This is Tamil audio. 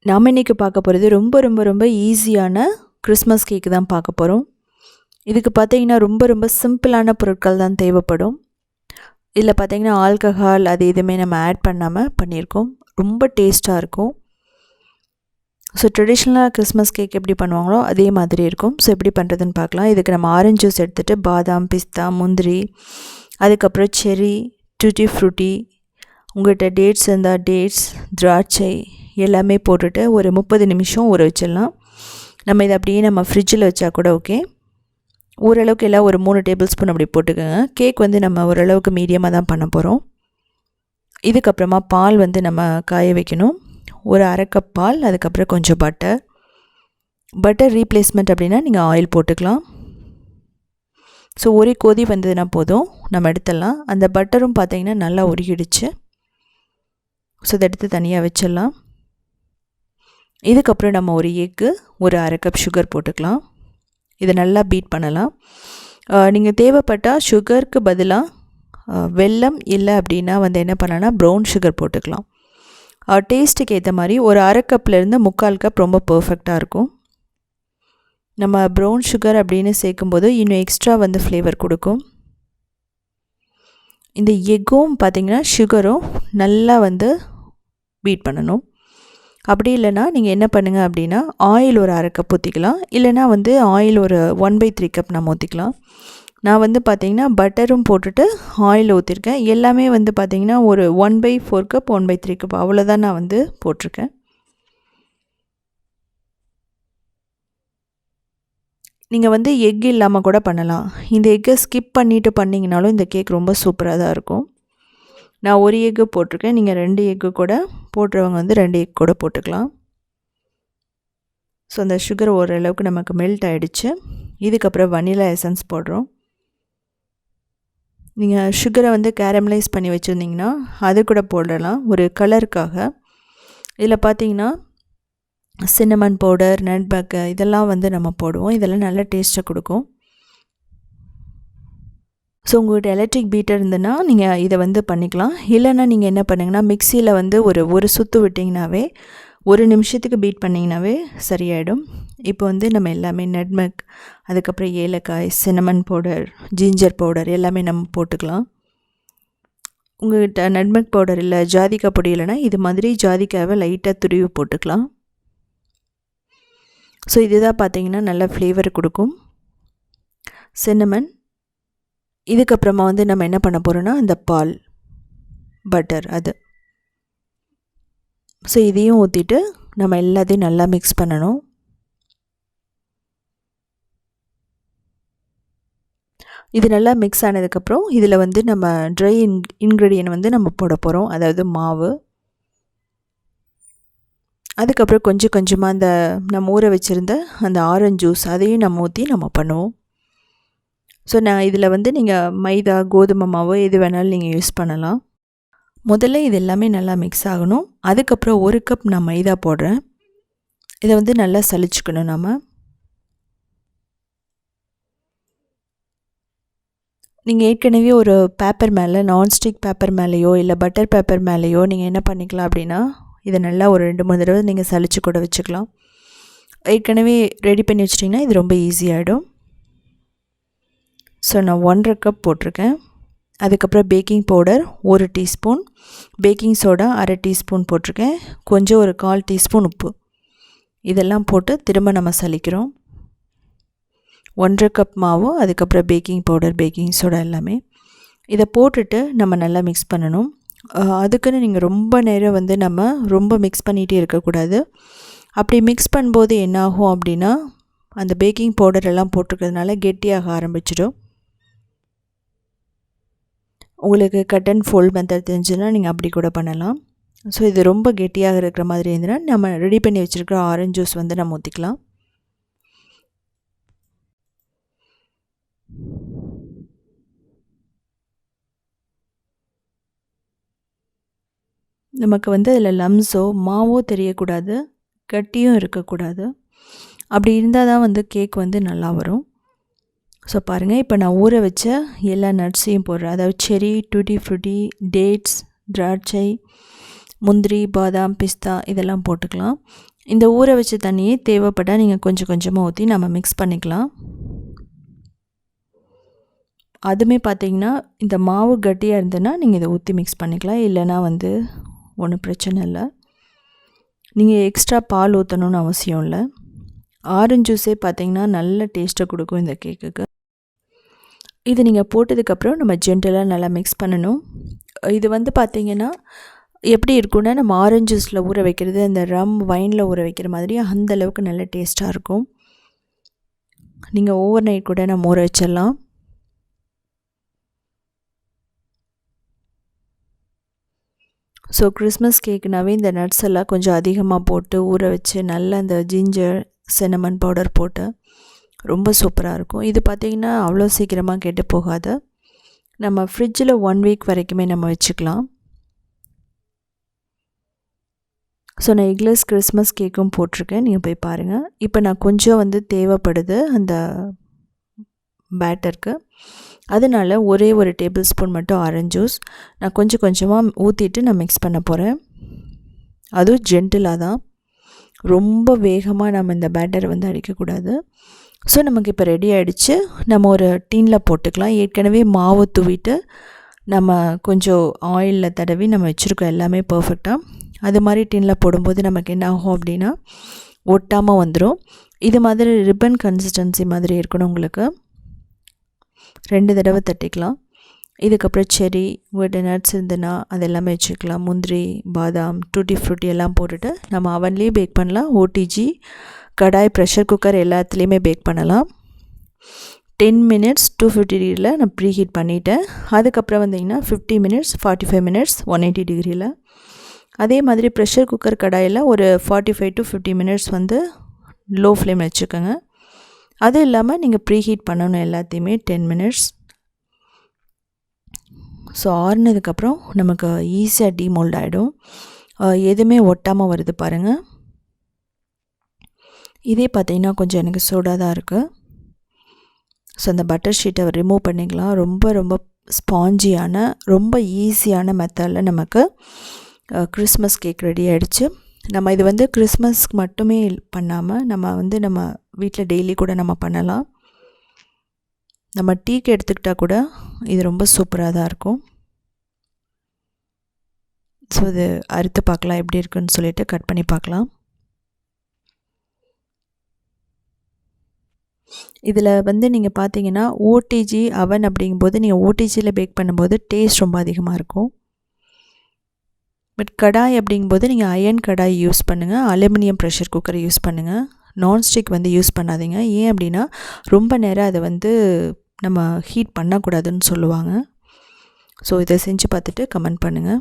நாம் இன்றைக்கி பார்க்க போகிறது ரொம்ப ஈஸியான கிறிஸ்மஸ் கேக்கு தான் பார்க்க போகிறோம். இதுக்கு பார்த்திங்கன்னா ரொம்ப சிம்பிளான பொருட்கள் தான் தேவைப்படும். இதில் பார்த்திங்கன்னா ஆல்கஹால் அது எதுவுமே நம்ம ஆட் பண்ணாமல் பண்ணியிருக்கோம். ரொம்ப டேஸ்ட்டாக இருக்கும். ஸோ ட்ரெடிஷ்னலாக கிறிஸ்மஸ் கேக் எப்படி பண்ணுவாங்களோ அதே மாதிரி இருக்கும். ஸோ எப்படி பண்ணுறதுன்னு பார்க்கலாம். இதுக்கு நம்ம ஆரஞ்சு ஜூஸ் எடுத்துகிட்டு பாதாம், பிஸ்தா, முந்திரி, அதுக்கப்புறம் செர்ரி, tutti frutti, உங்கள்கிட்ட டேட்ஸ் இருந்தால் டேட்ஸ், திராட்சை எல்லாமே போட்டுட்டு ஒரு 30 நிமிஷம் ஊற வச்சிடலாம். நம்ம இதை அப்படியே நம்ம ஃப்ரிட்ஜில் வச்சா கூட ஓகே. ஓரளவுக்கு எல்லாம் ஒரு 3 டேபிள் ஸ்பூன் அப்படி போட்டுக்கோங்க. கேக் வந்து நம்ம ஓரளவுக்கு மீடியமாக தான் பண்ண போகிறோம். இதுக்கப்புறமா பால் வந்து நம்ம காய வைக்கணும். ஒரு அரை கப் பால், அதுக்கப்புறம் கொஞ்சம் பட்டர் ரீப்ளேஸ்மெண்ட் அப்படின்னா நீங்கள் ஆயில் போட்டுக்கலாம். ஸோ ஒரு கொதி வந்ததுன்னா போதும், நம்ம எடுத்துடலாம். அந்த பட்டரும் பார்த்திங்கன்னா நல்லா உருகிடுச்சு. ஸோ இதை எடுத்து தனியாக வச்சிடலாம். இதுக்கப்புறம் நம்ம ஒரு எக்கு, ஒரு அரை கப் சுகர் போட்டுக்கலாம். இதை நல்லா பீட் பண்ணலாம். நீங்கள் தேவைப்பட்டால் சுகருக்கு பதிலாக வெல்லம் இல்லை அப்படின்னா வந்து என்ன பண்ணலாம்னா ப்ரௌன் சுகர் போட்டுக்கலாம். டேஸ்ட்டுக்கு ஏற்ற மாதிரி ஒரு அரை கப்லேருந்து 3/4 கப் ரொம்ப பர்ஃபெக்டாக இருக்கும். நம்ம ப்ரௌன் சுகர் அப்படின்னு சேர்க்கும்போது இன்னும் எக்ஸ்ட்ரா வந்து ஃப்ளேவர் கொடுக்கும். இந்த எக்கும் பார்த்திங்கன்னா சுகரும் நல்லா வந்து பீட் பண்ணணும். அப்படி இல்லைனா நீங்கள் என்ன பண்ணுங்கள் அப்படின்னா ஆயில் ஒரு அரை கப் ஊற்றிக்கலாம். இல்லைனா வந்து ஆயில் ஒரு 1/3 கப் நம்ம ஊற்றிக்கலாம். நான் வந்து பார்த்திங்கன்னா பட்டரும் போட்டுட்டு ஆயில் ஊற்றிருக்கேன். எல்லாமே வந்து பார்த்திங்கன்னா ஒரு 1/4 கப் 1/3 கப் அவ்வளோதான் நான் வந்து போட்டிருக்கேன். நீங்கள் வந்து எக் இல்லாமல் கூட பண்ணலாம். இந்த எக்கை ஸ்கிப் பண்ணிவிட்டு பண்ணிங்கனாலும் இந்த கேக் ரொம்ப சூப்பராக தான் இருக்கும். நான் ஒரு எக்கு போட்டிருக்கேன். நீங்கள் 2 எக்கு கூட போடுறவங்க வந்து 2 எக் கூட போட்டுக்கலாம். ஸோ அந்த சுகர் ஓரளவுக்கு நமக்கு மெல்ட் ஆகிடுச்சு. இதுக்கப்புறம் வனிலா எசன்ஸ் போடுறோம். நீங்கள் சுகரை வந்து கேரமலைஸ் பண்ணி வச்சுருந்தீங்கன்னா அது கூட போடலாம் ஒரு கலருக்காக. இதில் பார்த்தீங்கன்னா சின்னமன் பவுடர், நட்மேக் இதெல்லாம் வந்து நம்ம போடுவோம். இதெல்லாம் நல்ல டேஸ்ட்டை கொடுக்கும். ஸோ உங்கள்கிட்ட எலக்ட்ரிக் பீட்டர் இருந்ததுன்னா நீங்கள் இதை வந்து பண்ணிக்கலாம். இல்லைன்னா நீங்கள் என்ன பண்ணுங்கன்னா மிக்சியில் வந்து ஒரு சுற்று விட்டிங்கனாவே 1 நிமிஷத்துக்கு பீட் பண்ணிங்கனாவே சரியாயிடும். இப்போ வந்து நம்ம எல்லாமே நட்மேக், அதுக்கப்புறம் ஏலக்காய், சின்னமன் பவுடர், ஜிஞ்சர் பவுடர் எல்லாமே நம்ம போட்டுக்கலாம். உங்கள்கிட்ட நட்மேக் பவுடர் இல்லை, ஜாதிக்காய் பொடி இல்லைன்னா இது மாதிரி ஜாதிக்காவை லைட்டாக துருவி போட்டுக்கலாம். ஸோ இதுதான் பார்த்திங்கன்னா நல்ல ஃப்ளேவர் கொடுக்கும் சின்னமன். இதுக்கப்புறமா வந்து நம்ம என்ன பண்ண போகிறோன்னா அந்த பால், பட்டர் அது. ஸோ இதையும் ஊற்றிட்டு நம்ம எல்லாத்தையும் நல்லா மிக்ஸ் பண்ணணும். இது நல்லா மிக்ஸ் ஆனதுக்கப்புறம் இதில் வந்து நம்ம ட்ரை இன்க்ரீடியன்ட் வந்து நம்ம போட போகிறோம், அதாவது மாவு. அதுக்கப்புறம் கொஞ்சமாக அந்த நம்ம ஊற வச்சுருந்த அந்த ஆரஞ்சு ஜூஸ் அதையும் நம்ம ஊற்றி நம்ம பண்ணுவோம். ஸோ நான் இதில் வந்து நீங்கள் மைதா, கோதுமை மாவு எது வேணாலும் நீங்கள் யூஸ் பண்ணலாம். முதல்ல இது எல்லாமே நல்லா மிக்ஸ் ஆகணும். அதுக்கப்புறம் 1 கப் நான் மைதா போடுறேன். இதை வந்து நல்லா சலிச்சுக்கணும். நம்ம நீங்கள் ஏற்கனவே ஒரு பேப்பர் மேலே, நான்ஸ்டிக் பேப்பர் மேலேயோ இல்லை பட்டர் பேப்பர் மேலேயோ நீங்கள் என்ன பண்ணிக்கலாம் அப்படின்னா இதை நல்லா ஒரு 2-3 தடவை நீங்கள் சலிச்சு கூட வச்சுக்கலாம். ஏற்கனவே ரெடி பண்ணி வச்சிட்டிங்கன்னா இது ரொம்ப ஈஸியாகிடும். ஸோ நான் 1/2 கப் போட்டிருக்கேன். அதுக்கப்புறம் baking powder 1 teaspoon, baking soda அரை டீஸ்பூன் போட்டிருக்கேன். கொஞ்சம் ஒரு 1/4 டீஸ்பூன் உப்பு. இதெல்லாம் போட்டு திரும்ப நம்ம சலிக்கிறோம். 1/2 கப் மாவு, அதுக்கப்புறம் பேக்கிங் பவுடர், பேக்கிங் சோடா எல்லாமே இதை போட்டுட்டு நம்ம நல்லா மிக்ஸ் பண்ணணும். அதுக்குன்னு நீங்கள் ரொம்ப நேரம் வந்து நம்ம ரொம்ப மிக்ஸ் பண்ணிகிட்டே இருக்கக்கூடாது. அப்படி மிக்ஸ் பண்ணும்போது என்னாகும் அப்படின்னா அந்த பேக்கிங் பவுடர் எல்லாம் போட்டிருக்கிறதுனால கெட்டியாக ஆரம்பிச்சிடும். உங்களுக்கு கட் அண்ட் ஃபோல்ட் மெத்தட் தெரிஞ்சுன்னா நீங்கள் அப்படி கூட பண்ணலாம். ஸோ இது ரொம்ப கெட்டியாக இருக்கிற மாதிரி இருந்துன்னா நம்ம ரெடி பண்ணி வச்சுருக்கிற ஆரஞ்சு ஜூஸ் வந்து நம்ம ஊற்றிக்கலாம். நமக்கு வந்து அதில் லம்ஸோ மாவோ தெரியக்கூடாது, கட்டியும் இருக்கக்கூடாது. அப்படி இருந்தால் தான் வந்து கேக் வந்து நல்லா வரும். ஸோ பாருங்கள், இப்போ நான் ஊற வச்ச எல்லா நட்ஸையும் போடுறேன். அதாவது செர்ரி, tutti frutti, டேட்ஸ், திராட்சை, முந்திரி, பாதாம், பிஸ்தா இதெல்லாம் போட்டுக்கலாம். இந்த ஊற வச்ச தண்ணியே தேவைப்பட்டால் நீங்கள் கொஞ்சம் கொஞ்சமாக ஊற்றி நம்ம மிக்ஸ் பண்ணிக்கலாம். அதுவுமே பார்த்திங்கன்னா இந்த மாவு கட்டியாக இருந்ததுன்னா நீங்கள் இதை ஊற்றி மிக்ஸ் பண்ணிக்கலாம். இல்லைனா ஒன்றும் பிரச்சனை இல்லை. நீங்கள் எக்ஸ்ட்ரா பால் ஊற்றணுன்னு அவசியம் இல்லை. ஆரஞ்சு ஜூஸே பார்த்திங்கன்னா நல்ல டேஸ்ட்டை கொடுக்கும் இந்த கேக்குக்கு. இது நீங்கள் போட்டதுக்கப்புறம் நம்ம ஜென்டலாக நல்லா மிக்ஸ் பண்ணணும். இது பார்த்திங்கன்னா எப்படி இருக்குன்னா நம்ம ஆரஞ்சு ஜூஸில் ஊற வைக்கிறது அந்த ரம் வைனில் ஊற வைக்கிற மாதிரி அந்தளவுக்கு நல்ல டேஸ்ட்டாக இருக்கும். நீங்கள் ஓவர் நைட் கூட நம்ம ஊற வச்சிடலாம். ஸோ கிறிஸ்மஸ் கேக்குனாவே இந்த நட்ஸ் எல்லாம் கொஞ்சம் அதிகமாக போட்டு ஊற வச்சு நல்லா அந்த ஜிஞ்சர் சின்னமன் பவுடர் போட்டு ரொம்ப சூப்பராக இருக்கும். இது பார்த்திங்கன்னா அவ்வளோ சீக்கிரமாக கெட்டு போகாது. நம்ம ஃப்ரிட்ஜில் 1 வீக் வரைக்குமே நம்ம வச்சுக்கலாம். ஸோ நான் எக்லெஸ் கிறிஸ்மஸ் கேக்கும் போட்டிருக்கேன், நீங்கள் போய் பாருங்கள். இப்போ நான் கொஞ்சம் தேவைப்படுது அந்த பேட்டருக்கு. அதனால் ஒரே ஒரு டேபிள் ஸ்பூன் மட்டும் ஆரஞ்சு ஜூஸ் நான் கொஞ்சம் கொஞ்சமாக ஊற்றிட்டு நான் மிக்ஸ் பண்ண போகிறேன். அதுவும் ஜென்டிலாக தான், ரொம்ப வேகமாக நம்ம இந்த பேட்டரை அடிக்கக்கூடாது. ஸோ நமக்கு இப்போ ரெடி ஆகிடுச்சு. நம்ம ஒரு டீனில் போட்டுக்கலாம். ஏற்கனவே மாவு தூவிட்டு நம்ம கொஞ்சம் ஆயிலில் தடவி நம்ம வச்சுருக்கோம் எல்லாமே பர்ஃபெக்டாக. அது மாதிரி டீனில் போடும்போது நமக்கு என்ன ஆகும் அப்படின்னா ஒட்டாமல் வந்துடும். இது மாதிரி ரிப்பன் கன்சிஸ்டன்சி மாதிரி இருக்கணும் உங்களுக்கு. 2 தடவை தட்டிக்கலாம். இதுக்கப்புறம் செரி உங்கள்கிட்ட நட்ஸ் இருந்ததுன்னா அது எல்லாமே வச்சுக்கலாம். முந்திரி, பாதாம், tutti frutti எல்லாம் போட்டுட்டு நம்ம அவன்லேயே பேக் பண்ணலாம். ஓடிஜி, கடாய், ப்ரெஷர் குக்கர் எல்லாத்துலேயுமே பேக் பண்ணலாம். 10 minutes 250 டிகிரியில் நான் ப்ரீ ஹீட் பண்ணிவிட்டேன். அதுக்கப்புறம் 50 minutes 45 minutes 180 டிகிரியில். அதே மாதிரி ப்ரெஷர் குக்கர் கடாயில் ஒரு 45 to 50 minutes லோ ஃப்ளேம் வச்சுக்கோங்க. அது இல்லாமல் நீங்கள் ப்ரீ ஹீட் பண்ணணும் எல்லாத்தையுமே 10 minutes. ஸோ ஆறுனதுக்கப்புறம் நமக்கு ஈஸியாக டீமோல்ட் ஆகிடும். எதுவுமே ஒட்டாமல் வருது பாருங்கள். இதே பார்த்திங்கன்னா கொஞ்சம் எனக்கு சூடாக தான் இருக்குது. ஸோ அந்த பட்டர் ஷீட்டை ரிமூவ் பண்ணிக்கலாம். ரொம்ப ரொம்ப ஸ்பாஞ்சியான ரொம்ப ஈஸியான மெத்தடில் நமக்கு கிறிஸ்மஸ் கேக் ரெடி ஆகிடுச்சு. நம்ம இது கிறிஸ்மஸ்க்கு மட்டுமே பண்ணாமல் நம்ம நம்ம வீட்டில் டெய்லி கூட நம்ம பண்ணலாம். நம்ம டீக்கு எடுத்துக்கிட்டால் கூட இது ரொம்ப சூப்பராக தான் இருக்கும். ஸோ இது அறுத்து பார்க்கலாம் எப்படி இருக்குன்னு சொல்லிட்டு கட் பண்ணி பார்க்கலாம். இதில் நீங்கள் பார்த்தீங்கன்னா ஓடிஜி அவன் அப்படிங்கும்போது நீங்கள் ஓடிஜியில் பேக் பண்ணும்போது டேஸ்ட் ரொம்ப அதிகமாக இருக்கும். பட் கடாய் அப்படிங்கும்போது நீங்கள் அயன் கடாய் யூஸ் பண்ணுங்கள். அலுமினியம் ப்ரெஷர் குக்கரை யூஸ் பண்ணுங்கள். நான்ஸ்டிக் யூஸ் பண்ணாதீங்க. ஏன் அப்படின்னா ரொம்ப நேரம் அதை நம்ம ஹீட் பண்ணக்கூடாதுன்னு சொல்லுவாங்க. ஸோ இதை செஞ்சு பார்த்துட்டு கமெண்ட் பண்ணுங்கள்.